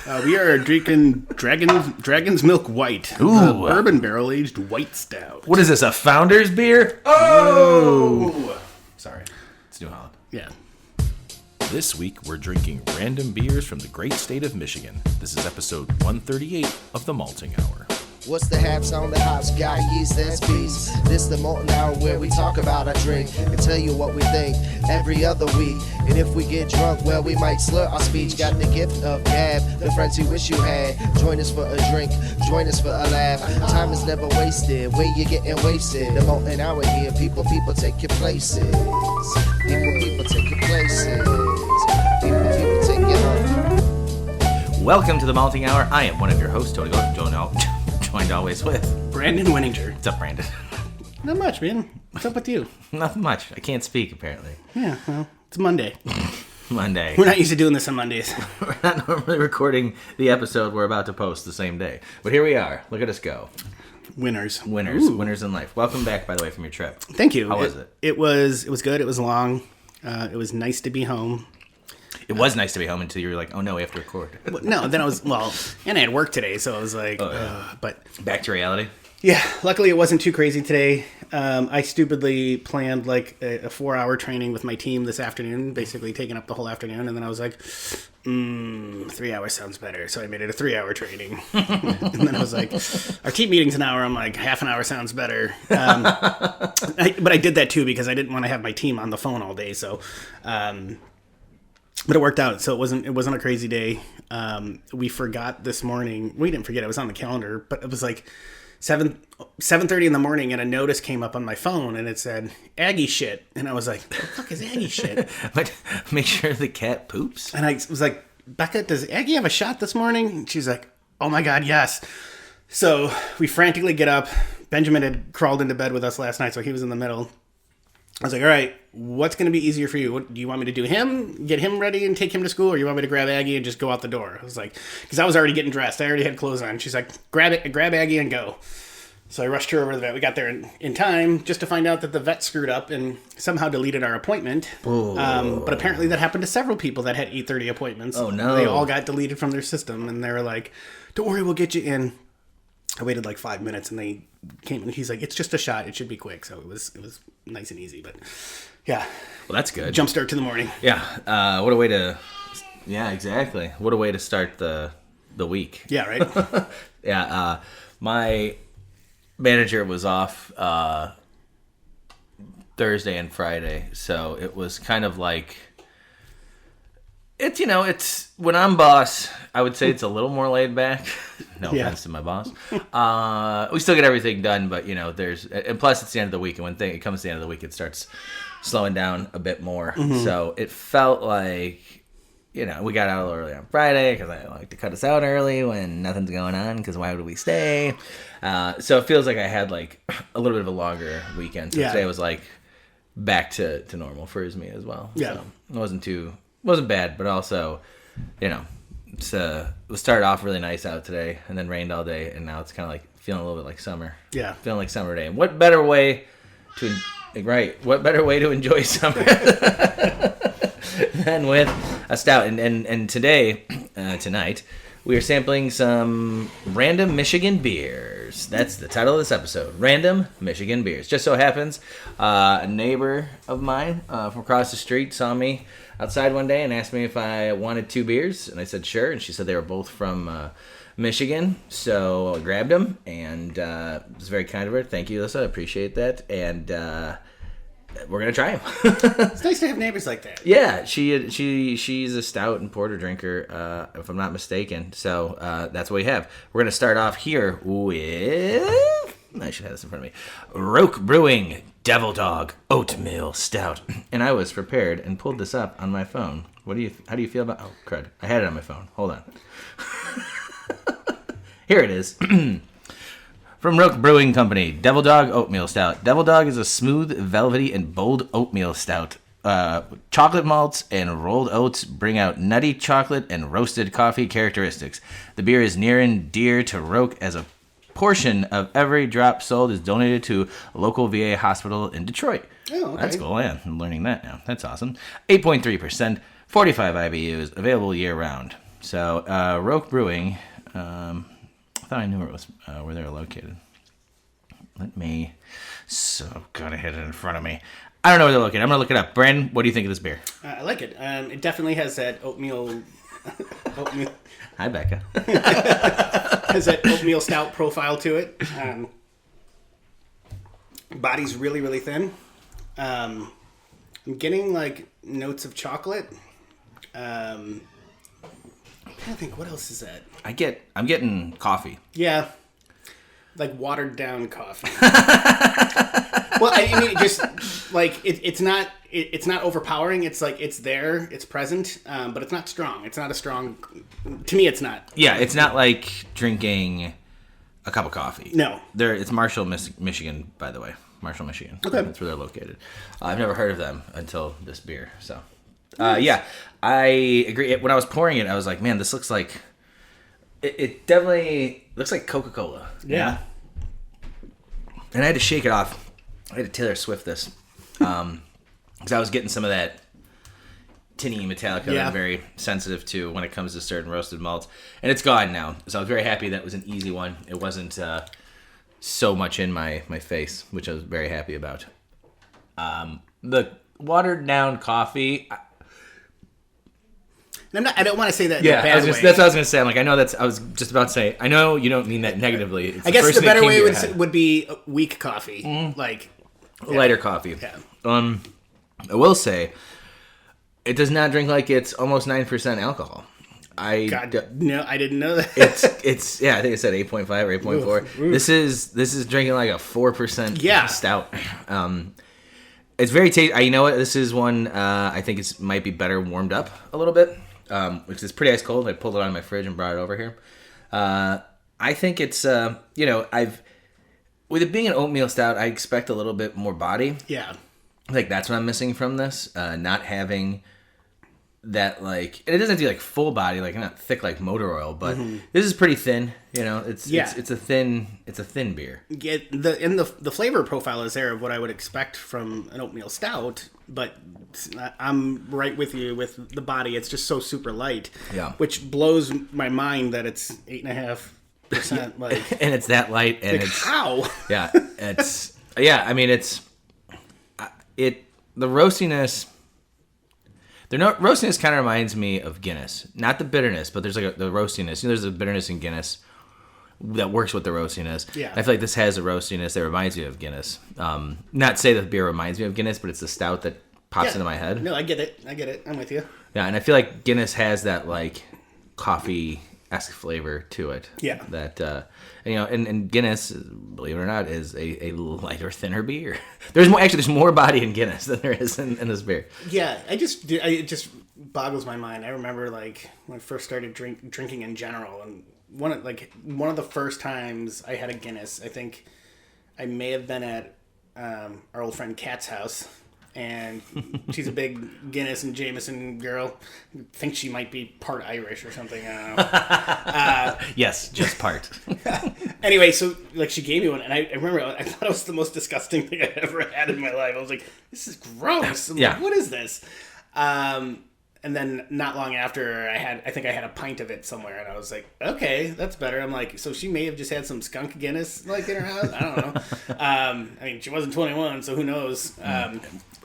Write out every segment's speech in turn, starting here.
We are drinking Dragon's Milk White. Ooh. Bourbon barrel-aged white stout. What is this, a Founder's beer? Oh! Sorry. It's New Holland. Yeah. This week, we're drinking random beers from the great state of Michigan. This is episode 138 of the Malting Hour. What's the haps on the hops? Got yeast, that's beast. This the Molten Hour where we talk about our drink and tell you what we think every other week. And if we get drunk, well, we might slur our speech. Got the gift of gab, the friends you wish you had. Join us for a drink, join us for a laugh. Time is never wasted, where you getting wasted. The Molten Hour here, people take your places. People take your places. People take your home. Welcome to the Malting Hour. I am one of your hosts, Tony joined always with Brandon Winninger. What's up, Brandon? Not much, man. What's up with you? Nothing much. I can't speak, apparently. Yeah, well, it's Monday. Monday. We're not used to doing this on Mondays. We're not normally recording the episode we're about to post the same day. But here we are. Look at us go. Winners. Ooh. Winners in life. Welcome back, by the way, from your trip. Thank you. How was it? It was good. It was long. It was nice to be home. It was nice to be home until you were like, oh no, we have to record. No, then I was, and I had work today, so I was like, but... Back to reality? Yeah, luckily it wasn't too crazy today. I stupidly planned like a 4-hour training with my team this afternoon, basically taking up the whole afternoon, and then I was like, 3 hours sounds better, so I made it a 3-hour training. And then I was like, our team meeting's an hour, I'm like, half an hour sounds better. But I did that too because I didn't want to have my team on the phone all day, so... But it worked out, so it wasn't a crazy day. We forgot this morning. We didn't forget; it was on the calendar. But it was like 7:30 in the morning, and a notice came up on my phone, and it said Aggie shit, and I was like, "What the fuck is Aggie shit?" But make sure the cat poops. And I was like, "Becca, does Aggie have a shot this morning?" And she's like, "Oh my god, yes." So we frantically get up. Benjamin had crawled into bed with us last night, so he was in the middle. I was like, all right, what's going to be easier for you? What, do you want me to do him, get him ready and take him to school, or you want me to grab Aggie and just go out the door? I was like, because I was already getting dressed. I already had clothes on. She's like, grab Aggie and go. So I rushed her over to the vet. We got there in time just to find out that the vet screwed up and somehow deleted our appointment. But apparently that happened to several people that had 8:30 appointments. Oh, no. They all got deleted from their system, and they were like, don't worry, we'll get you in. I waited like 5 minutes, and they came, and he's like, it's just a shot. It should be quick. So it was nice and easy, but yeah. Well, that's good. Jump start to the morning. Yeah. What a way to... Yeah, exactly. What a way to start the week. Yeah, right? Yeah. My manager was off Thursday and Friday, so it was kind of like... It's when I'm boss, I would say it's a little more laid back. No offense to my boss. We still get everything done, but and plus it's the end of the week, and when it comes to the end of the week, it starts slowing down a bit more. Mm-hmm. So it felt like, we got out a little early on Friday because I like to cut us out early when nothing's going on. Because why would we stay? So it feels like I had like a little bit of a longer weekend. So today was like back to normal for me as well. Yeah, so it wasn't bad, but also, it started off really nice out today, and then rained all day, and now it's kind of like feeling a little bit like summer. Yeah, feeling like summer day. And what better way to enjoy summer than with a stout? And tonight, we are sampling some random Michigan beers. That's the title of this episode: Random Michigan Beers. Just so happens, a neighbor of mine from across the street saw me outside one day and asked me if I wanted 2 beers, and I said sure, and she said they were both from Michigan, so I grabbed them, and it was very kind of her. Thank you, Alyssa, I appreciate that, and we're gonna try them. It's nice to have neighbors like that. Yeah, she's a stout and porter drinker, if I'm not mistaken, so that's what we have. We're gonna start off here with, I should have this in front of me, Roak Brewing Devil Dog Oatmeal Stout. And I was prepared and pulled this up on my phone. How do you feel about... Oh, crud. I had it on my phone. Hold on. Here it is. From Roak Brewing Company, Devil Dog Oatmeal Stout. Devil Dog is a smooth, velvety, and bold oatmeal stout. Chocolate malts and rolled oats bring out nutty chocolate and roasted coffee characteristics. The beer is near and dear to Roak as a portion of every drop sold is donated to a local VA hospital in Detroit. Oh, okay. That's cool. Yeah, I'm learning that now. That's awesome. 8.3%, 45 IBUs, available year-round. So, Roak Brewing, I thought I knew where it was, where they were located. God, I had it in front of me. I don't know where they're located. I'm going to look it up. Brandon, what do you think of this beer? I like it. It definitely has that oatmeal. Hi, Becca. Has that oatmeal stout profile to it. Body's really, really thin. I'm getting like notes of chocolate. I'm trying to think, what else is that? I'm getting coffee. Yeah, like watered down coffee. Well, I mean, just like it's not overpowering. It's like it's there, it's present, but it's not strong. It's not a strong. To me, it's not. Yeah, it's not like drinking a cup of coffee. No, it's Marshall, Michigan, by the way. Marshall, Michigan. Okay, that's where they're located. I've never heard of them until this beer. So, yeah, I agree. When I was pouring it, I was like, man, this looks like. It definitely looks like Coca-Cola. Yeah. And I had to shake it off. I had to Taylor Swift this. Because I was getting some of that tinny Metallica that I'm very sensitive to when it comes to certain roasted malts. And it's gone now. So I was very happy that was an easy one. It wasn't so much in my face, which I was very happy about. The watered down coffee... I don't want to say that in a bad way. That's what I was going to say. I was just about to say, I know you don't mean that negatively. It's I guess the better way would be weak coffee. Mm-hmm. Like... lighter coffee. Yeah. I will say, it does not drink like it's almost 9% alcohol. No, I didn't know that. it's I think it said 8.5 or 8.4. This is drinking like a 4% stout. It's very tasty. You know what? This is one I think it might be better warmed up a little bit, which is pretty ice cold. I pulled it out of my fridge and brought it over here. I think it's with it being an oatmeal stout, I expect a little bit more body. Yeah. Like that's what I'm missing from this. Not having that and it doesn't have to be like full body, like not thick like motor oil, but this is pretty thin. It's a thin beer. Yeah, the flavor profile is there of what I would expect from an oatmeal stout, but I'm right with you with the body. It's just so super light. Yeah. Which blows my mind that it's 8.5%. And it's that light, and it's how? Yeah, it's I mean the roastiness. The roastiness kind of reminds me of Guinness, not the bitterness, but there's the roastiness. There's a bitterness in Guinness that works with the roastiness. Yeah, I feel like this has a roastiness that reminds me of Guinness. Not say that the beer reminds me of Guinness, but it's the stout that pops into my head. No, I get it. I'm with you. Yeah, and I feel like Guinness has that coffee-esque flavor to it. Yeah. That and Guinness, believe it or not, is a lighter, thinner beer. There's more body in Guinness than there is in this beer. Yeah, it just boggles my mind. I remember when I first started drinking in general, and one of the first times I had a Guinness, I think I may have been at our old friend Kat's house. And she's a big Guinness and Jameson girl. I think she might be part Irish or something. I don't know. Yes, just part. Anyway, so she gave me one, and I remember I thought it was the most disgusting thing I'd ever had in my life. I was like, "This is gross." I'm like, what is this? And then not long after, I think I had a pint of it somewhere, and I was like, "Okay, that's better." I'm like, so she may have just had some skunk Guinness in her house. I don't know. I mean, she wasn't 21, so who knows?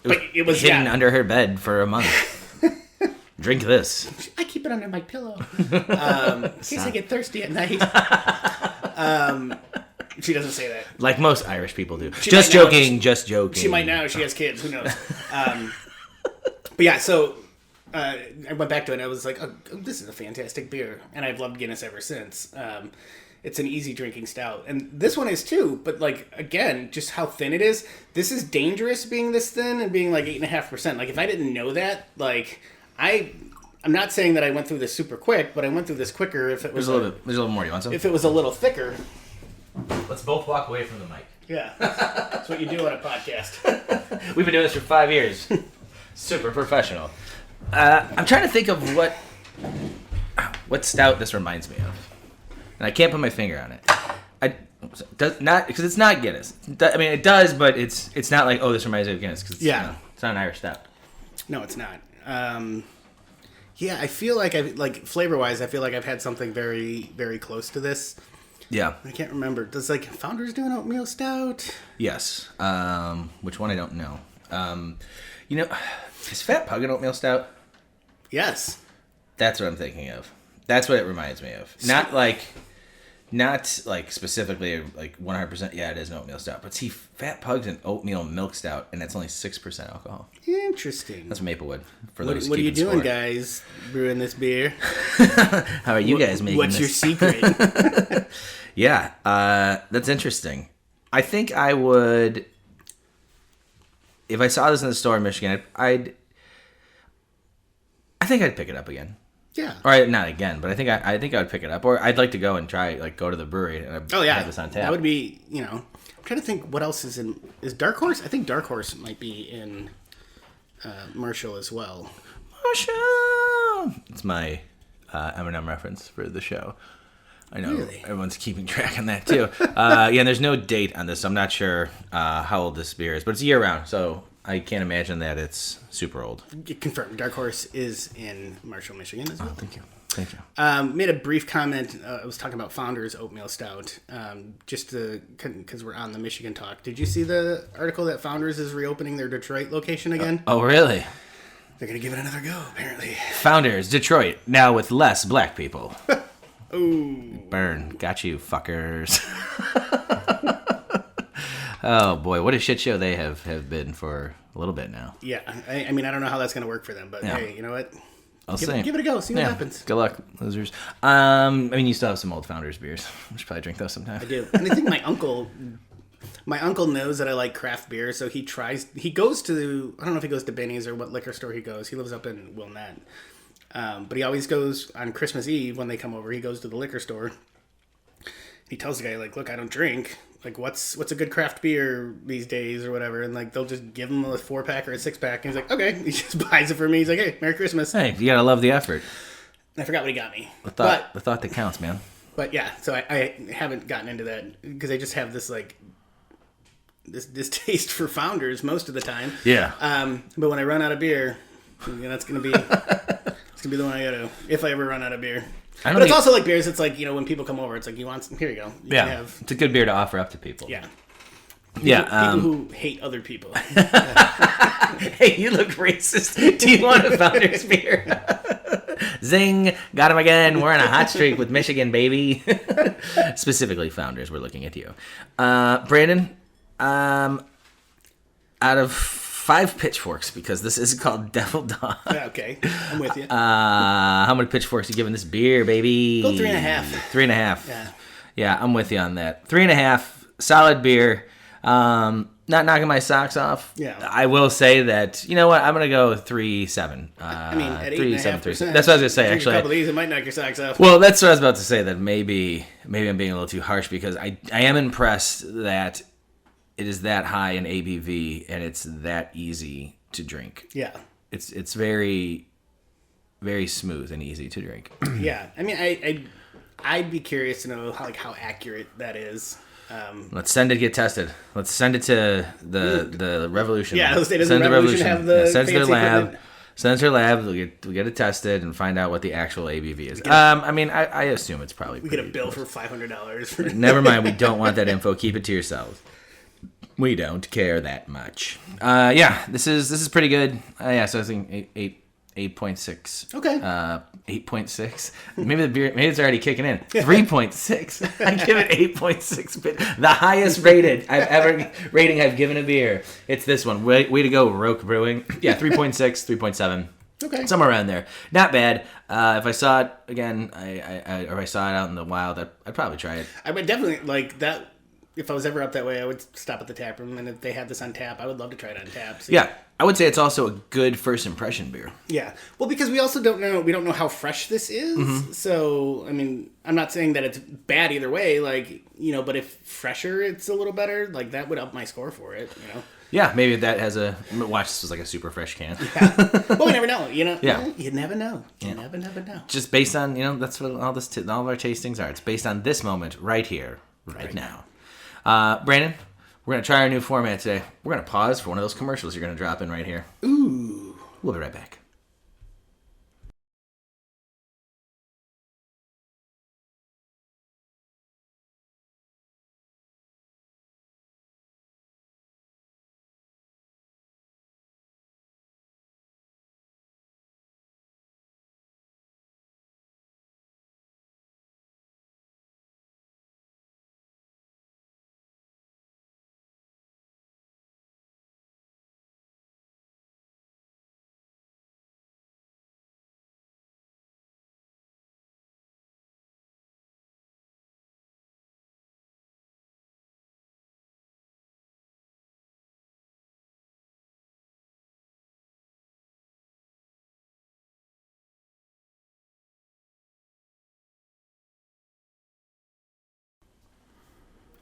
But it was hidden under her bed for a month. Drink this. I keep it under my pillow in case I get thirsty at night. She doesn't say that. Like most Irish people do. Just joking. She might now. She has kids. Who knows? But yeah, so I went back to it and I was like, oh, this is a fantastic beer. And I've loved Guinness ever since. It's an easy drinking stout. And this one is too, but again, just how thin it is. This is dangerous being this thin and being 8.5%. If I didn't know that, I'm not saying that I went through this super quick, but I went through this quicker if it was there's a little more. You want some? If it was a little thicker. Let's both walk away from the mic. Yeah. That's what you do on a podcast. We've been doing this for 5 years. Super professional. I'm trying to think of what stout this reminds me of. And I can't put my finger on it. Because it's not Guinness. I mean, it does, but it's not this reminds me of Guinness. Cause it's not an Irish stout. No, it's not. Yeah, I feel like flavor-wise, I feel like I've had something very, very close to this. Yeah. I can't remember. Does Founders do an oatmeal stout? Yes. Which one I don't know. Is Fat Pug an oatmeal stout? Yes. That's what I'm thinking of. That's what it reminds me of. Not specifically like 100%. Yeah, it is an oatmeal stout. But see, Fat Pug's an oatmeal milk stout, and it's only 6% alcohol. Interesting. That's Maplewood. For what are you doing, guys? Brewing this beer? How are you guys making What's this? your secret? Yeah, that's interesting. I think I would, if I saw this in the store in Michigan, I think I'd pick it up again. Yeah. Or not again, but I think I would pick it up. Or I'd like to go and try, go to the brewery and have this on tap. That would be, I'm trying to think what else is Dark Horse? I think Dark Horse might be in Marshall as well. Marshall! It's my Eminem reference for the show. I know everyone's keeping track on that too. There's no date on this, so I'm not sure how old this beer is, but it's year round, so I can't imagine that it's super old. Confirmed. Dark Horse is in Marshall, Michigan as well. Oh, thank you. Made a brief comment. I was talking about Founders Oatmeal Stout, because we're on the Michigan talk. Did you see the article that Founders is reopening their Detroit location again? Oh, really? They're going to give it another go, apparently. Founders, Detroit, now with less black people. Ooh. Burn. Got you, fuckers. Oh, boy. What a shit show they have been for a little bit now. Yeah. I mean, I don't know how that's going to work for them, but hey, you know what? Give it a go. See what happens. Good luck, losers. You still have some old Founders beers. I should probably drink those sometime. I do. And I think my uncle knows that I like craft beer, so he goes to, I don't know if he goes to Benny's or what liquor store he goes. He lives up in Wilmette. But he always goes on Christmas Eve when they come over. He goes to the liquor store. He tells the guy, look, I don't drink. What's a good craft beer these days or whatever? And they'll just give him a 4-pack or a 6-pack. And he's like, okay. He just buys it for me. He's like, hey, Merry Christmas. Hey, you gotta love the effort. And I forgot what he got me. The thought that counts, man. But yeah, so I haven't gotten into that because I just have this this taste for Founders most of the time. Yeah. But when I run out of beer, that's gonna be it's gonna be the one I gotta, if I ever run out of beer. But it's also like beers. It's like, when people come over, it's like, you want some? Here you go. You can have, it's a good beer to offer up to people. Yeah. People who hate other people. Hey, you look racist. Do you want a Founders beer? Zing. Got him again. We're on a hot streak with Michigan, baby. Specifically Founders. We're looking at you. Brandon, out of 5 pitchforks, because this is called Devil Dog. Yeah, okay. I'm with you. How many pitchforks are you giving this beer, baby? Go 3.5. 3.5. Yeah, I'm with you on that. 3.5. Solid beer. Not knocking my socks off. Yeah. I will say that, you know what? I'm going to go 3.7. At 8.5%. 3.7. That's what I was going to say, actually. A couple of these, it might knock your socks off. Well, that's what I was about to say, that maybe I'm being a little too harsh, because I am impressed that it is that high in ABV and it's that easy to drink. Yeah. It's very, very smooth and easy to drink. Yeah. I mean, I'd be curious to know how accurate that is. Let's send it to get tested. Let's send it to the Revolution. Yeah, doesn't the Revolution have the send it to their lab. equipment? Send it to their lab. We'll get it tested and find out what the actual ABV is. I assume it's probably. We get a bill for $500. Never mind. We don't want that info. Keep it to yourselves. We don't care that much. This is pretty good. So I think 8.6. Okay. 8.6. Maybe it's already kicking in. 3.6. I give it 8.6. The highest rating I've given a beer. It's this one. Way to go, Roak Brewing. Yeah, 3.6, 3.7. Okay. Somewhere around there. Not bad. If I saw it again, or I saw it out in the wild, I'd probably try it. I would definitely like that. If I was ever up that way, I would stop at the tap room, and if they had this on tap, I would love to try it on tap. So. Yeah, I would say it's also a good first impression beer. Yeah, well, because we also don't know how fresh this is. Mm-hmm. So, I mean, I'm not saying that it's bad either way. But if fresher, it's a little better. That would up my score for it. Yeah, maybe that has a. Watch, this was like a super fresh can. Yeah. Well, we never know. Yeah. You never know. You never know. Just based on that's what all of our tastings are. It's based on this moment right here, right now. Brandon, we're going to try our new format today. We're going to pause for one of those commercials you're going to drop in right here. Ooh. We'll be right back.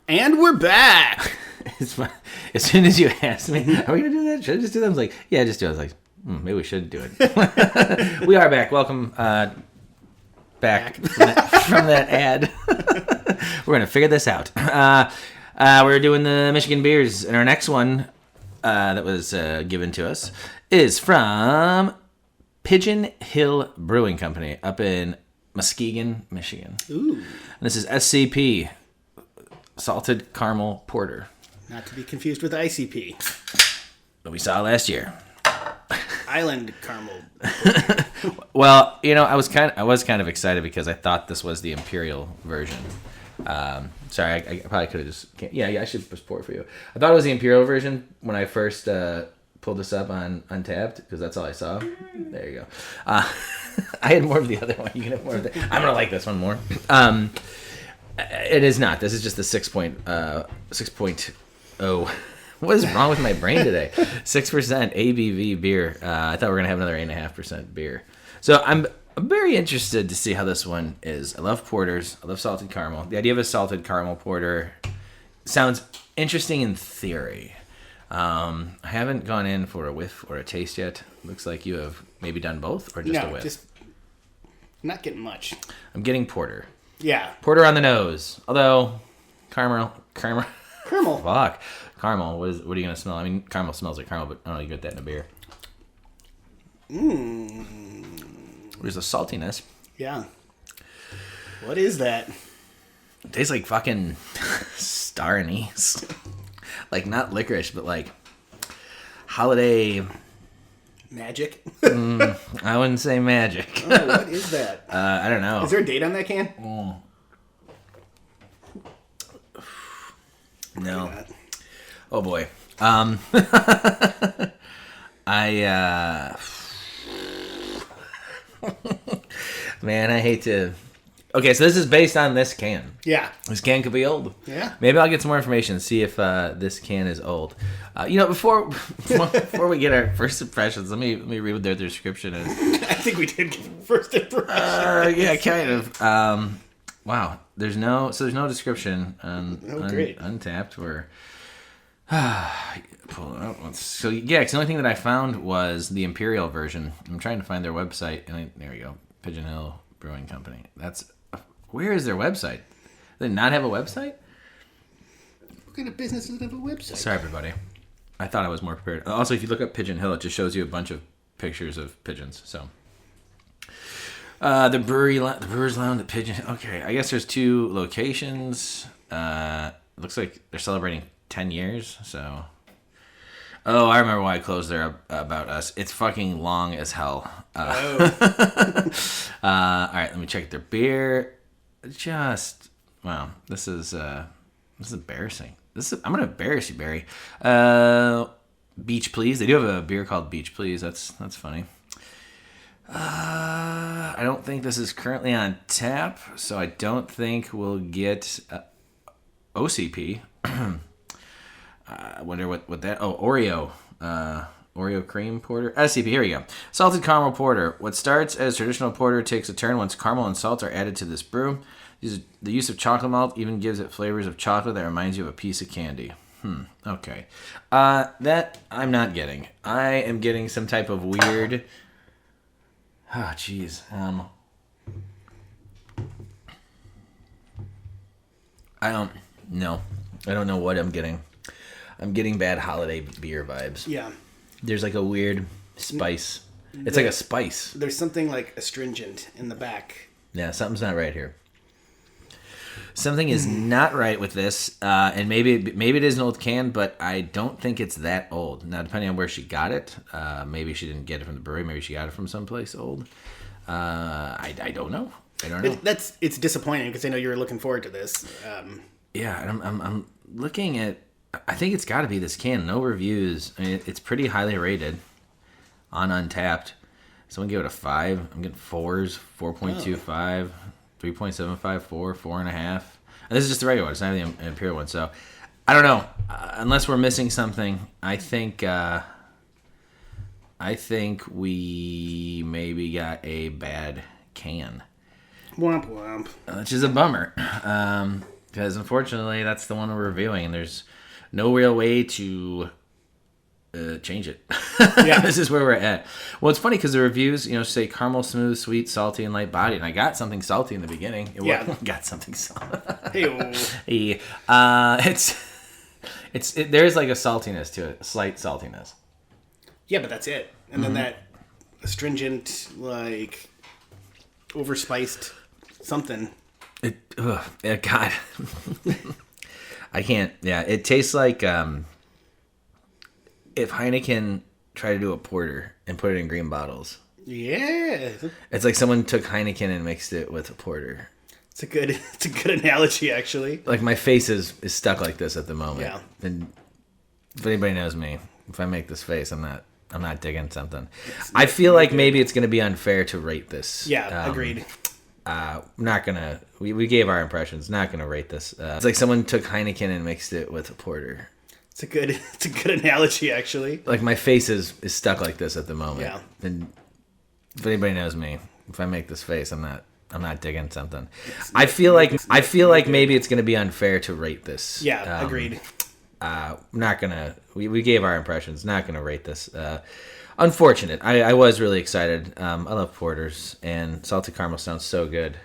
And we're back. It's fun. As soon as you asked me, are we going to do that? Should I just do that? I was like, yeah, just do it. I was like, maybe we should do it. We are back. Welcome back from that ad. We're going to figure this out. We're doing the Michigan beers, and our next one that was given to us is from Pigeon Hill Brewing Company up in Muskegon, Michigan. Ooh. And this is SCP, Salted Caramel Porter. Not to be confused with ICP. That we saw last year. Island Caramel. Well, I was kind of excited because I thought this was the Imperial version. Sorry, I probably could have just... Yeah, I should just pour it for you. I thought it was the Imperial version when I first pulled this up on Untapped, because that's all I saw. There you go. I had more of the other one. You can have more of the... I'm going to like this one more. It is not. This is just the 6.0. What is wrong with my brain today? 6% ABV beer. I thought we were going to have another 8.5% beer. So I'm very interested to see how this one is. I love porters. I love salted caramel. The idea of a salted caramel porter sounds interesting in theory. I haven't gone in for a whiff or a taste yet. Looks like you have maybe done both or just a whiff. Just not getting much. I'm getting porter. Yeah. Porter on the nose. Although, caramel. Caramel. Fuck. Caramel. What are you going to smell? I mean, caramel smells like caramel, but I don't know, you get that in a beer. There's a saltiness. Yeah. What is that? It tastes like fucking star anise. Like, not licorice, but like holiday... Magic? I wouldn't say magic. Oh, what is that? I don't know. Is there a date on that can? No. Oh boy. Man, I hate to... Okay, so this is based on this can. Yeah. This can could be old. Yeah. Maybe I'll get some more information, see if this can is old. Before we get our first impressions, let me read what their description is. I think we did get first impression. Yeah, kind of. Wow. There's no description on Untapped or... Pull it up. So yeah, 'cause the only thing that I found was the Imperial version. I'm trying to find their website, and there we go, Pigeon Hill Brewing Company. Where is their website? Do they not have a website? What kind of business doesn't have a website? Sorry, everybody. I thought I was more prepared. Also, if you look up Pigeon Hill, it just shows you a bunch of pictures of pigeons. So, the Brewers Lounge, the Pigeon. Okay, I guess there's 2 locations. Looks like they're celebrating 10 years. So, I remember why I closed their About Us. It's fucking long as hell. All right, let me check their beer. Wow, this is embarrassing. I'm gonna embarrass you, Barry. Beach Please. They do have a beer called Beach Please. That's funny. I don't think this is currently on tap, so I don't think we'll get OCP. I wonder what that... Oh, Oreo. Oreo cream porter. SCP, here we go. Salted caramel porter. What starts as traditional porter takes a turn once caramel and salt are added to this brew. The use of chocolate malt even gives it flavors of chocolate that reminds you of a piece of candy. Okay. That I'm not getting. I am getting some type of weird... Oh, jeez. I don't know what I'm getting. I'm getting bad holiday beer vibes. Yeah. There's like a weird spice. It's like a spice. There's something like astringent in the back. Yeah, something's not right here. Something is not right with this, and maybe it is an old can, but I don't think it's that old. Now, depending on where she got it, maybe she didn't get it from the brewery. Maybe she got it from someplace old. I don't know. I don't know. It's disappointing because I know you were looking forward to this. Yeah, I'm looking at... I think it's got to be this can. No reviews. I mean, it's pretty highly rated on Untapped. So I'm going to give it a 5. I'm getting 4s, 4.25, 3.75, 4, 4.5. And this is just the regular one. It's not even the Imperial one. So I don't know. Unless we're missing something, I think we maybe got a bad can. Womp womp. Which is a bummer. because unfortunately that's the one we're reviewing, and there's no real way to change it. Yeah. This is where we're at. Well, it's funny because the reviews, say caramel, smooth, sweet, salty, and light bodied. And I got something salty in the beginning. Got something salty. Hey, there's like a saltiness to it, a slight saltiness. Yeah, but that's it. And then that astringent, like overspiced something. God, I can't. Yeah, it tastes like if Heineken tried to do a porter and put it in green bottles. Yeah, it's like someone took Heineken and mixed it with a porter. It's a good analogy, actually. Like my face is stuck like this at the moment. Yeah. And if anybody knows me, if I make this face, I'm not digging something. I feel like maybe it's going to be unfair to rate this. Yeah, agreed. Not gonna. We gave our impressions. Not gonna rate this. It's like someone took Heineken and mixed it with a porter. It's a good analogy, actually. Like my face is stuck like this at the moment. Yeah. And if anybody knows me, if I make this face, I'm not digging something. I feel like maybe it's gonna be unfair to rate this. Yeah, agreed. Not gonna. We gave our impressions. Not gonna rate this. Unfortunate. I was really excited. I love porters, and salted caramel sounds so good.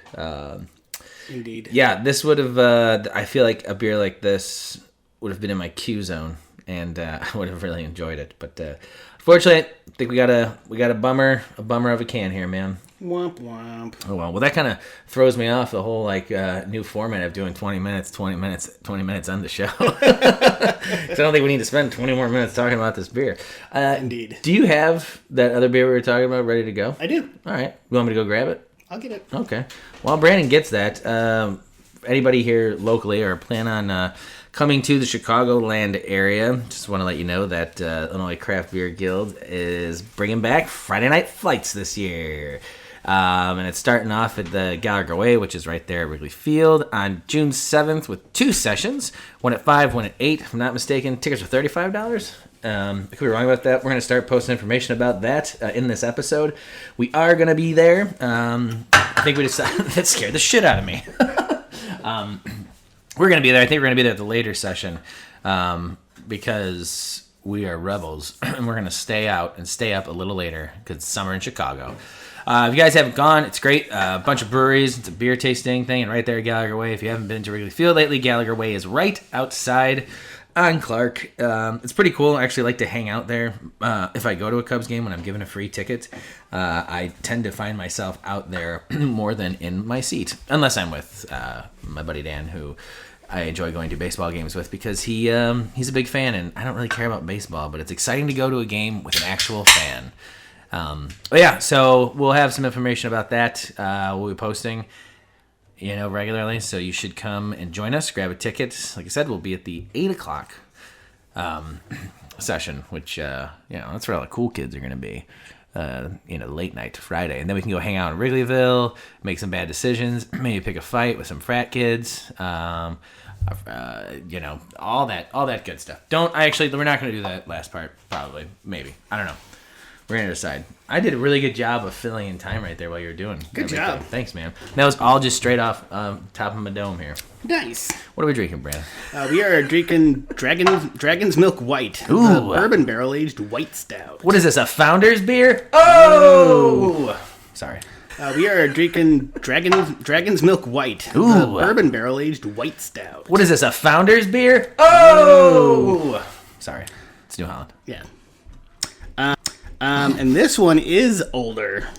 Indeed. Yeah, this would have. I feel like a beer like this would have been in my Q zone, and I would have really enjoyed it. But unfortunately, I think we got a bummer of a can here, man. Womp womp. Oh well, that kind of throws me off the whole new format of doing 20 minutes on the show. So I don't think we need to spend 20 more minutes talking about this beer. Indeed. Do you have that other beer we were talking about ready to go? I do. All right. You want me to go grab it? I'll get it. Okay. While Brandon gets that, anybody here locally or plan on coming to the Chicagoland area, just want to let you know that Illinois Craft Beer Guild is bringing back Friday night flights this year. And it's starting off at the Gallagher Way, which is right there at Wrigley Field, on June 7th with 2 sessions, one at 5, one at 8, if I'm not mistaken. Tickets are $35. I could be wrong about that. We're going to start posting information about that in this episode. We are going to be there. I think we decided that scared the shit out of me. We're going to be there. I think we're going to be there at the later session because we are rebels, and we're going to stay out and stay up a little later because it's summer in Chicago. If you guys haven't gone, it's great. A bunch of breweries. It's a beer tasting thing, and right there at Gallagher Way. If you haven't been to Wrigley Field lately, Gallagher Way is right outside on Clark. It's pretty cool. I actually like to hang out there. If I go to a Cubs game when I'm given a free ticket, I tend to find myself out there more than in my seat, unless I'm with my buddy Dan, who I enjoy going to baseball games with because he's a big fan, and I don't really care about baseball, but it's exciting to go to a game with an actual fan. But yeah, so we'll have some information about that. We'll be posting, regularly. So you should come and join us. Grab a ticket. Like I said, we'll be at the 8 o'clock session, which that's where all the cool kids are going to be. Late night to Friday, and then we can go hang out in Wrigleyville, make some bad decisions, maybe pick a fight with some frat kids. All that good stuff. We're not going to do that last part. Probably, maybe. I don't know. We're going to decide. I did a really good job of filling in time right there while you were doing. Good job. Thanks, man. That was all just straight off top of my dome here. Nice. What are we drinking, Brandon? We are drinking Dragon's Milk White. Ooh. Bourbon barrel-aged white stout. What is this, a Founder's beer? Oh! Sorry. We are drinking Dragon's Milk White. Ooh. Bourbon barrel-aged white stout. What is this, a Founder's beer? Oh! Sorry. It's New Holland. Yeah. And this one is older.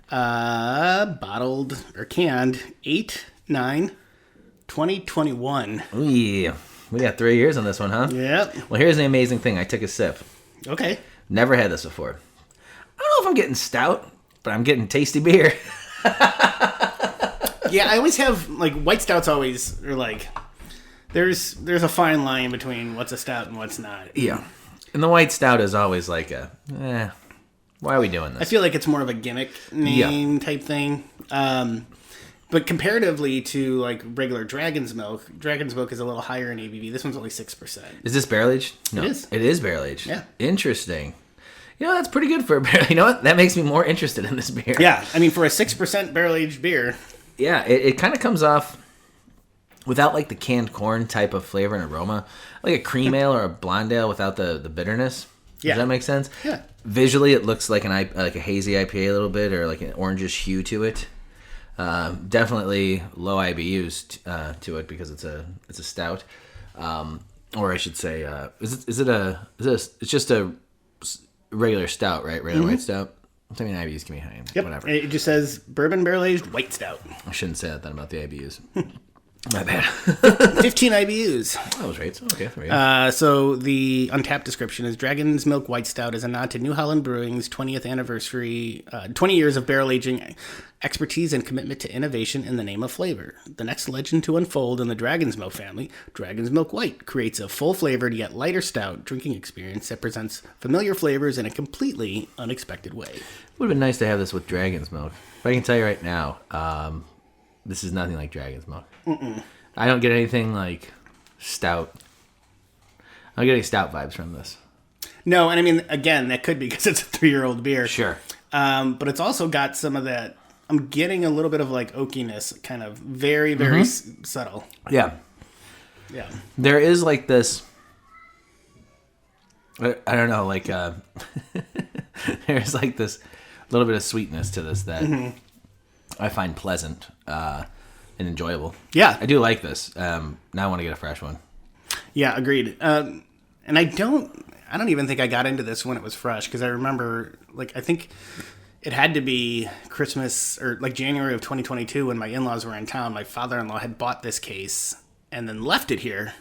Bottled or canned 8/9/2021. Ooh, yeah. We got 3 years on this one, huh? Yep. Well, here's the amazing thing. I took a sip. Okay. Never had this before. I don't know if I'm getting stout, but I'm getting tasty beer. Yeah, I always have, white stouts always are there's a fine line between what's a stout and what's not. Yeah. And the white stout is always why are we doing this? I feel like it's more of a gimmick name type thing. But comparatively to regular Dragon's Milk is a little higher in ABV. This one's only 6%. Is this barrel aged? No. It is. It is barrel aged. Yeah. Interesting. That's pretty good for a barrel. You know what? That makes me more interested in this beer. Yeah. I mean, for a 6% barrel aged beer. Yeah. It kind of comes off. without like the canned corn type of flavor and aroma, like a cream ale or a blonde ale without the bitterness. Yeah. Does that make sense? Yeah. Visually, it looks like like a hazy IPA a little bit, or like an orangish hue to it. Definitely low IBUs to it because it's a stout, or I should say, it's just a regular stout, right? Regular white stout. I mean, IBUs can be high. Yep. Whatever. It just says bourbon barrel aged white stout. I shouldn't say that then about the IBUs. My bad. 15 IBUs. That was right. So, okay, there we go. So the Untapped description is Dragon's Milk White Stout is a nod to New Holland Brewing's 20th anniversary, 20 years of barrel aging expertise and commitment to innovation in the name of flavor. The next legend to unfold in the Dragon's Milk family, Dragon's Milk White, creates a full-flavored yet lighter stout drinking experience that presents familiar flavors in a completely unexpected way. It would have been nice to have this with Dragon's Milk. But I can tell you right now, this is nothing like Dragon's Milk. Mm-mm. I don't get anything like stout. I don't get any stout vibes from this. No, and I mean, again, that could be because it's a 3-year-old beer. Sure. But it's also got some of that, I'm getting a little bit of like oakiness, kind of very, very subtle. Yeah. Yeah. There is like this, I don't know, like, there's like this little bit of sweetness to this that I find pleasant and enjoyable. Yeah. I do like this. Now I want to get a fresh one. Yeah, agreed. And I don't even think I got into this when it was fresh, because I remember, like, I think it had to be Christmas or like January of 2022 when my in-laws were in town. My father-in-law had bought this case and then left it here.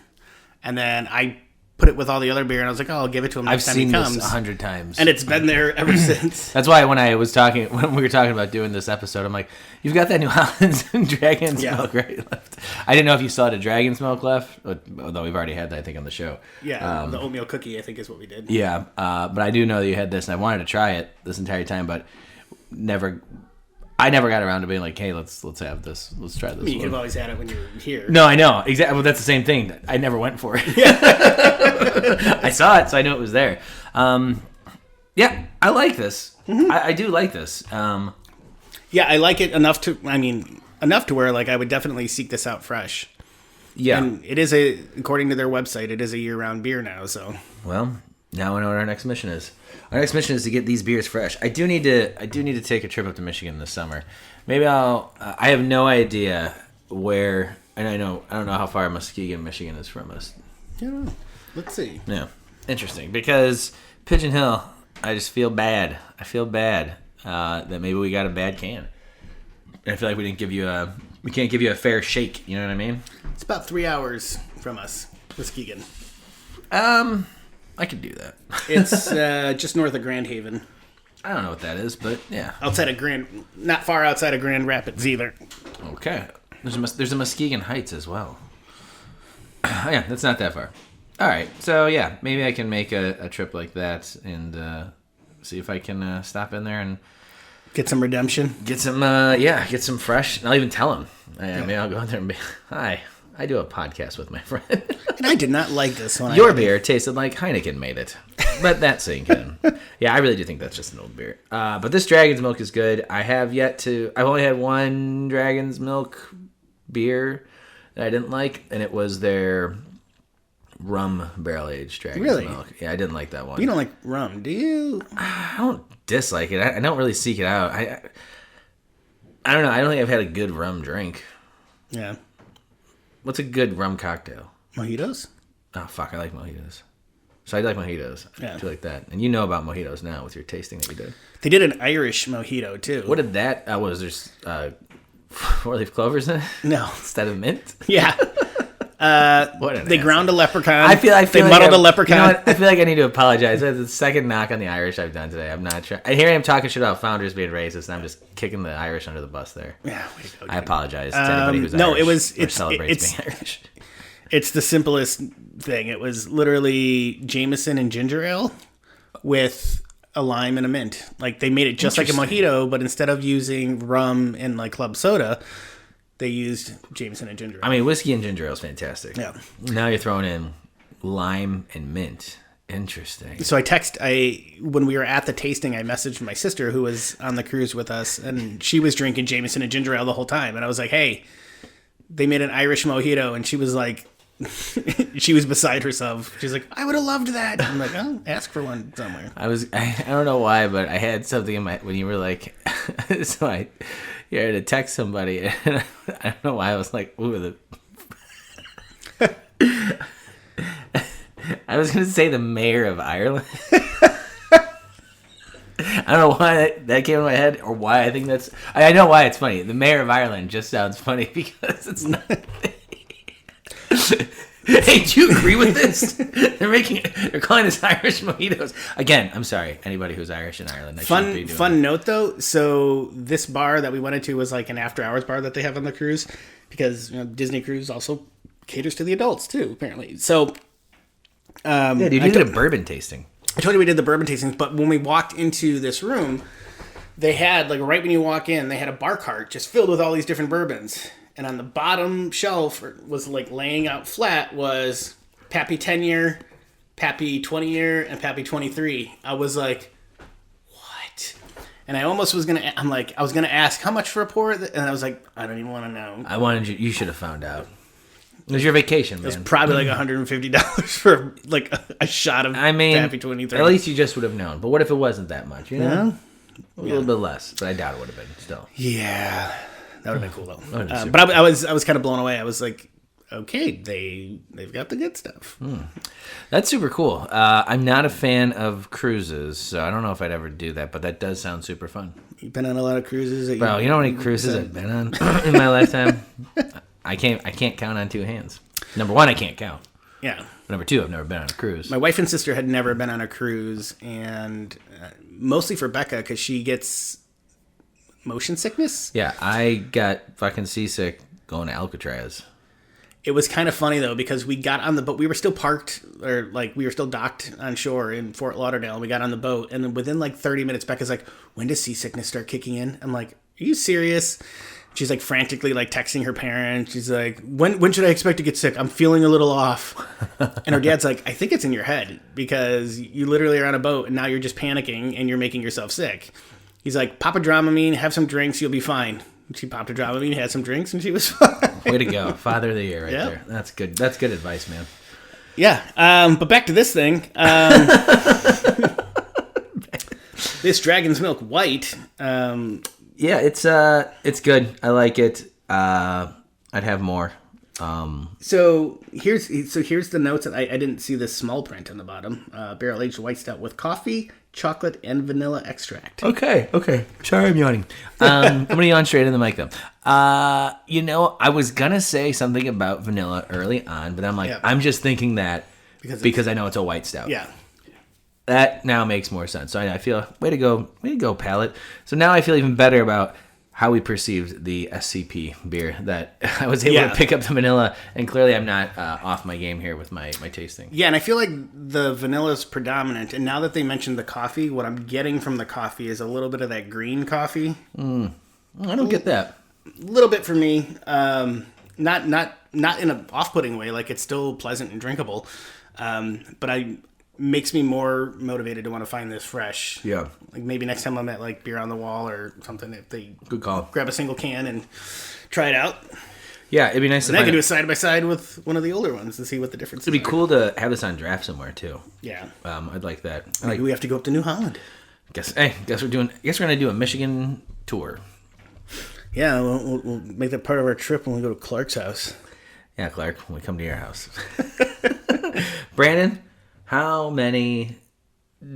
And then I put it with all the other beer, and I was like, oh, I'll give it to him next time he comes. I've seen this 100 times. And it's been there ever since. That's why when we were talking about doing this episode, I'm like, you've got that New Holland Dragon's Milk right left. I didn't know if you still had a Dragon's Milk left, although we've already had that, I think, on the show. Yeah, the oatmeal cookie, I think, is what we did. Yeah, but I do know that you had this, and I wanted to try it this entire time, but I never got around to being like, hey, let's have this. Let's try this. I mean, you could have always had it when you were here. No, I know. Exactly. Well, that's the same thing. I never went for it. Yeah. I saw it, so I knew it was there. Yeah, I like this. Mm-hmm. I do like this. Yeah, I like it enough to where like I would definitely seek this out fresh. Yeah. And it is according to their website, it is a year-round beer now, so. Well, now I know what our next mission is. Our next mission is to get these beers fresh. I do need to take a trip up to Michigan this summer. Maybe I have no idea where, and I don't know how far Muskegon, Michigan is from us. Yeah. Let's see. Yeah. Interesting. Because Pigeon Hill, I just feel bad. I feel bad that maybe we got a bad can. And I feel like we can't give you a fair shake. You know what I mean? It's about 3 hours from us, Muskegon. I could do that. It's just north of Grand Haven. I don't know what that is, but yeah. Not far outside of Grand Rapids either. Okay. There's a Muskegon Heights as well. Yeah, that's not that far. All right. So yeah, maybe I can make a trip like that and see if I can stop in there and get some redemption. Get some fresh. And I'll even tell him. Maybe I'll go in there and be, hi. I do a podcast with my friend. And I did not like this one. Your beer tasted like Heineken made it. But that's sink in. Yeah, I really do think that's just an old beer. But this Dragon's Milk is good. I've only had one Dragon's Milk beer that I didn't like, and it was their rum barrel-aged Dragon's Milk. Yeah, I didn't like that one. You don't like rum, do you? I don't dislike it. I don't really seek it out. I don't know. I don't think I've had a good rum drink. Yeah. What's a good rum cocktail? Mojitos? Oh, fuck. I like mojitos. So I like mojitos. Yeah. I do like that. And you know about mojitos now with your tasting that you did. They did an Irish mojito, too. What did that... was there 4-leaf clovers in it? No. Instead of mint? Yeah. They ground a leprechaun. I feel they muddled a leprechaun. You know what? I feel like I need to apologize. That's the second knock on the Irish I've done today. I'm not sure. Here I am talking shit about founders being racist, and I'm just kicking the Irish under the bus there. Yeah, way to go, dude. I apologize to anybody who's Irish or celebrates being Irish. It's the simplest thing. It was literally Jameson and ginger ale with a lime and a mint. Like, they made it just like a mojito, but instead of using rum and like club soda, they used Jameson and ginger ale. I mean, whiskey and ginger ale is fantastic. Yeah. Now you're throwing in lime and mint. Interesting. So when we were at the tasting, I messaged my sister who was on the cruise with us, and she was drinking Jameson and ginger ale the whole time. And I was like, hey, they made an Irish mojito, and she was like, she was beside herself. She's like, I would have loved that. I'm like, oh, ask for one somewhere. I don't know why, but I had something in my, when you were like, so you had to text somebody, and I don't know why I was like, ooh, I was going to say the mayor of Ireland. I don't know why that came in my head, or why I think that's, I know why it's funny. The mayor of Ireland just sounds funny because it's not. Hey, do you agree with this? They're calling this Irish mojitos. Again, I'm sorry, anybody who's Irish in Ireland. Fun note though. So this bar that we went into was like an after hours bar that they have on the cruise, because Disney Cruise also caters to the adults too, apparently. So, yeah, dude, you did a bourbon tasting. I told you we did the bourbon tastings, but when we walked into this room, they had, like, right when you walk in, they had a bar cart just filled with all these different bourbons. And on the bottom shelf was, like, laying out flat was Pappy 10-year, Pappy 20-year, and Pappy 23. I was like, what? And I almost was going to, I was going to ask how much for a pour, and I was like, I don't even want to know. You should have found out. It was your vacation, man. It was probably like $150 for like a shot of Pappy 23. At least you just would have known. But what if it wasn't that much? You know, a little bit less. But I doubt it would have been still. Yeah, that would have been cool though. But I was kind of blown away. I was like, okay, they've got the good stuff. That's super cool. I'm not a fan of cruises, so I don't know if I'd ever do that. But that does sound super fun. You've been on a lot of cruises. Bro, you know how many cruises I've been on in my lifetime? I can't count on two hands. Number one, I can't count. Yeah. Number two, I've never been on a cruise. My wife and sister had never been on a cruise, and mostly for Becca because she gets motion sickness. Yeah, I got fucking seasick going to Alcatraz. It was kind of funny though because we got on the boat. We were still parked, or like we were still docked on shore in Fort Lauderdale. We got on the boat, and then within like 30 minutes, Becca's like, "When does seasickness start kicking in?" I'm like, "Are you serious?" She's like frantically like texting her parents. She's like, when should I expect to get sick? I'm feeling a little off. And her dad's like, I think it's in your head because you literally are on a boat and now you're just panicking and you're making yourself sick. He's like, pop a Dramamine, have some drinks, you'll be fine. She popped a Dramamine, had some drinks, and she was fine. Way to go. Father of the year right there. That's good. That's good advice, man. Yeah. But back to this thing. This Dragon's Milk White. Yeah, it's good. I like it. I'd have more. So here's the notes that I didn't see the small print on the bottom. Barrel aged white stout with coffee, chocolate, and vanilla extract. Okay. Sorry, I'm yawning. I'm gonna yawn straight in the mic though. I was gonna say something about vanilla early on, but I'm like, I'm just thinking that because I know it's a white stout. Yeah. That now makes more sense. So I feel, way to go, palate. So now I feel even better about how we perceived the SCP beer, that I was able to pick up the vanilla, and clearly I'm not off my game here with my tasting. Yeah, and I feel like the vanilla is predominant, and now that they mentioned the coffee, what I'm getting from the coffee is a little bit of that green coffee. I don't get that. A little bit for me. Not in an off-putting way, like it's still pleasant and drinkable, but makes me more motivated to want to find this fresh. Yeah. Like maybe next time I'm at like Beer on the Wall or something, if they good call, grab a single can and try it out. Yeah, it'd be nice. And I could do a side by side with one of the older ones to see what the difference is. It'd be cool to have this on draft somewhere too. Yeah. I'd like that. Maybe we have to go up to New Holland. Guess we're gonna do a Michigan tour. Yeah, we'll make that part of our trip when we go to Clark's house. Yeah, Clark, when we come to your house. Brandon, how many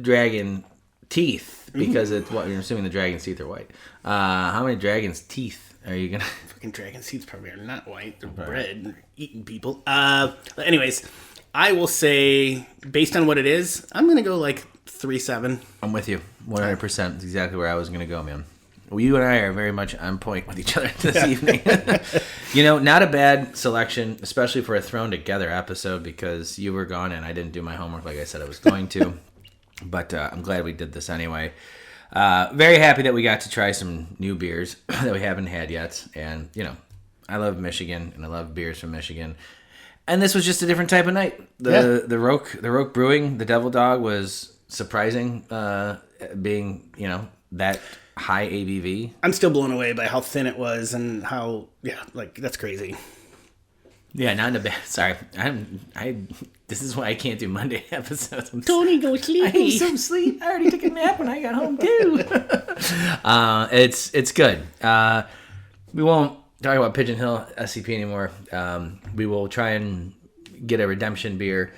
dragon teeth? Because it's what you're assuming the dragon's teeth are white. How many dragon's teeth are you gonna? Fucking dragon's teeth probably are not white. They're red. They're eating people. Anyways, I will say based on what it is, I'm gonna go like 3.7. I'm with you 100%. That's exactly where I was gonna go, man. Well, you and I are very much on point with each other this evening. Not a bad selection, especially for a thrown together episode because you were gone and I didn't do my homework like I said I was going to. But I'm glad we did this anyway. Very happy that we got to try some new beers that we haven't had yet. And, I love Michigan and I love beers from Michigan. And this was just a different type of night. The Roak Brewing, the Devil Dog, was surprising being, that high ABV. I'm still blown away by how thin it was and how, that's crazy. Yeah, not in the bed. Sorry, This is why I can't do Monday episodes. Tony, go sleep. I need some sleep. I already took a nap when I got home too. It's good. We won't talk about Pigeon Hill SCP anymore. We will try and get a redemption beer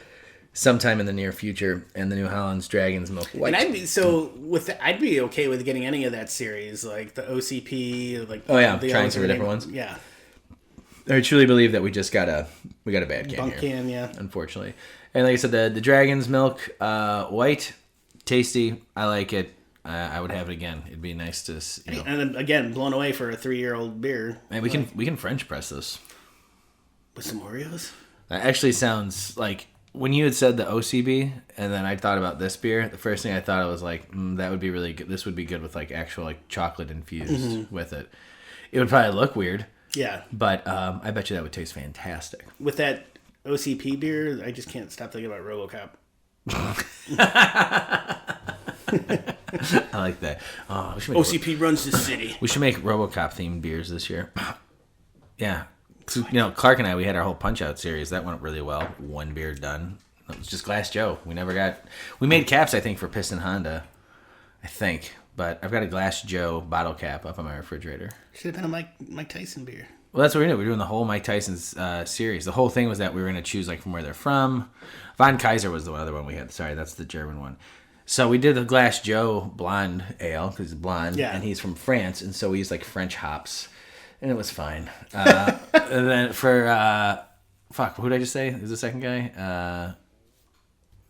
sometime in the near future, and the New Holland's Dragon's Milk White. And I'd be okay with getting any of that series, like the OCP, like trying some different ones. Yeah, I truly believe that we got a bad can bunk here. Can, yeah. Unfortunately, and like I said, the Dragon's Milk White, tasty. I like it. I would have it again. It'd be nice to. And again, blown away for a 3-year-old beer. And we can French press this with some Oreos. That actually sounds like. When you had said the OCB, and then I thought about this beer, the first thing I thought was like, that would be really good. This would be good with like actual like chocolate infused with it. It would probably look weird. Yeah. But I bet you that would taste fantastic. With that OCP beer, I just can't stop thinking about RoboCop. I like that. Oh, OCP runs the city. We should make RoboCop themed beers this year. Yeah. Clark and I, we had our whole Punch-Out series. That went really well. One beer done. It was just Glass Joe. We made caps, I think, for Piston Honda. I think. But I've got a Glass Joe bottle cap up on my refrigerator. Should have been a Mike Tyson beer. Well, that's what we're doing. We're doing the whole Mike Tyson's series. The whole thing was that we were going to choose like from where they're from. Von Kaiser was the other one we had. Sorry, that's the German one. So we did the Glass Joe blonde ale because he's blonde. Yeah. And he's from France. And so we used like French hops. And it was fine. And then for, who did I just say? Who's the second guy?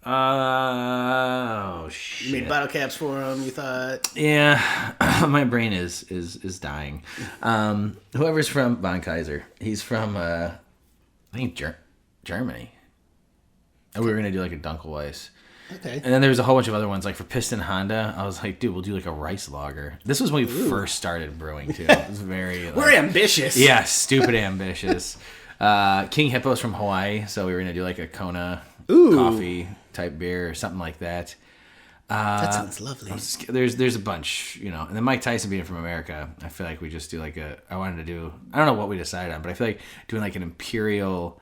Oh, shit. You made bottle caps for him, you thought? Yeah. My brain is dying. Whoever's from Von Kaiser, he's from, I think, Germany. And we were going to do like a Dunkelweiss. Okay. And then there was a whole bunch of other ones. Like for Piston Honda, I was like, dude, we'll do like a rice lager. This was when we first started brewing, too. It was very... We're ambitious. Yeah, stupid ambitious. King Hippo's from Hawaii, so we were going to do like a Kona coffee type beer or something like that. That sounds lovely. There's a bunch, And then Mike Tyson being from America, I feel like we just do like I don't know what we decided on, but I feel like doing like an imperial...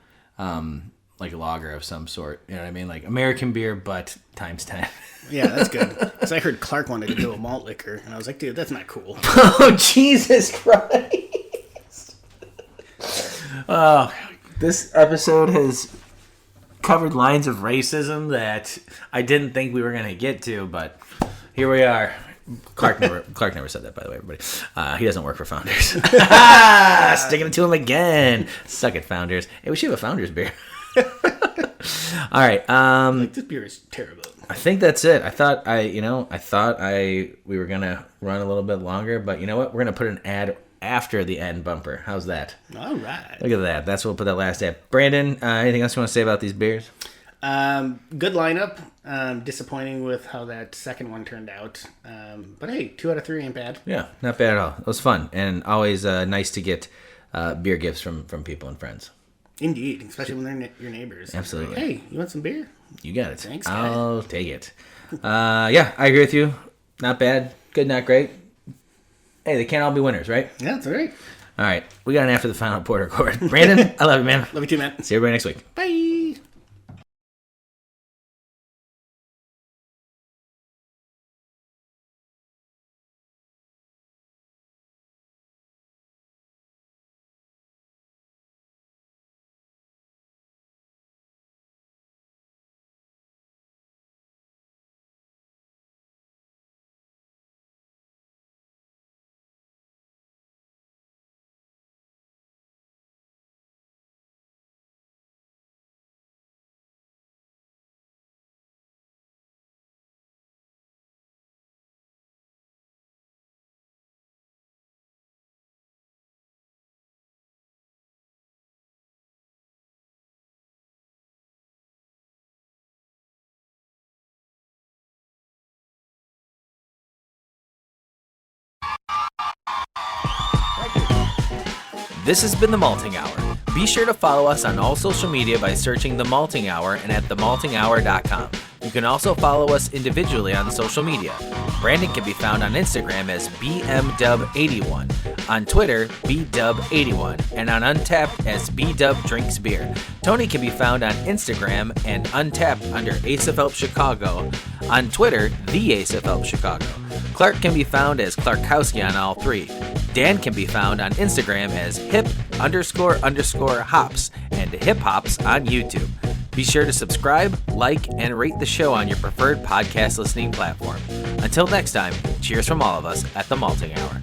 like a lager of some sort, you know what I mean? Like American beer, but times 10. Yeah, that's good. Because I heard Clark wanted to do a malt liquor, and I was like, dude, that's not cool. Oh, Jesus Christ. Oh, this episode has covered lines of racism that I didn't think we were going to get to, but here we are. Clark never said that, by the way, everybody. He doesn't work for Founders. Sticking it to him again. Suck it, Founders. Hey, we should have a Founders beer. All right. This beer is terrible. I think that's it. I thought we were gonna run a little bit longer, but you know what? We're gonna put an ad after the end bumper. How's that? All right. Look at that. That's what we'll put that last ad. Brandon, anything else you want to say about these beers? Good lineup. Disappointing with how that second one turned out. But hey, 2 out of 3 ain't bad. Yeah, not bad at all. It was fun and always nice to get beer gifts from people and friends. Indeed, especially when they're your neighbors. Absolutely. Hey, you want some beer? You got it. Thanks, guy. I'll take it. Yeah, I agree with you. Not bad. Good, not great. Hey, they can't all be winners, right? Yeah, that's all right. All right. We got an after the final report record. Brandon, I love you, man. Love you too, man. See everybody next week. Bye. This has been The Malting Hour. Be sure to follow us on all social media by searching The Malting Hour and at themaltinghour.com. You can also follow us individually on social media. Brandon can be found on Instagram as BMDub81, on Twitter, BDub81, and on Untapped as BDubDrinksBeer. Tony can be found on Instagram and Untapped under Ace of Help Chicago, on Twitter, The Ace of Help Chicago. Clark can be found as Clarkowski on all three. Dan can be found on Instagram as hip__hops and hip hops on YouTube. Be sure to subscribe, like, and rate the show on your preferred podcast listening platform. Until next time, cheers from all of us at the Malting Hour.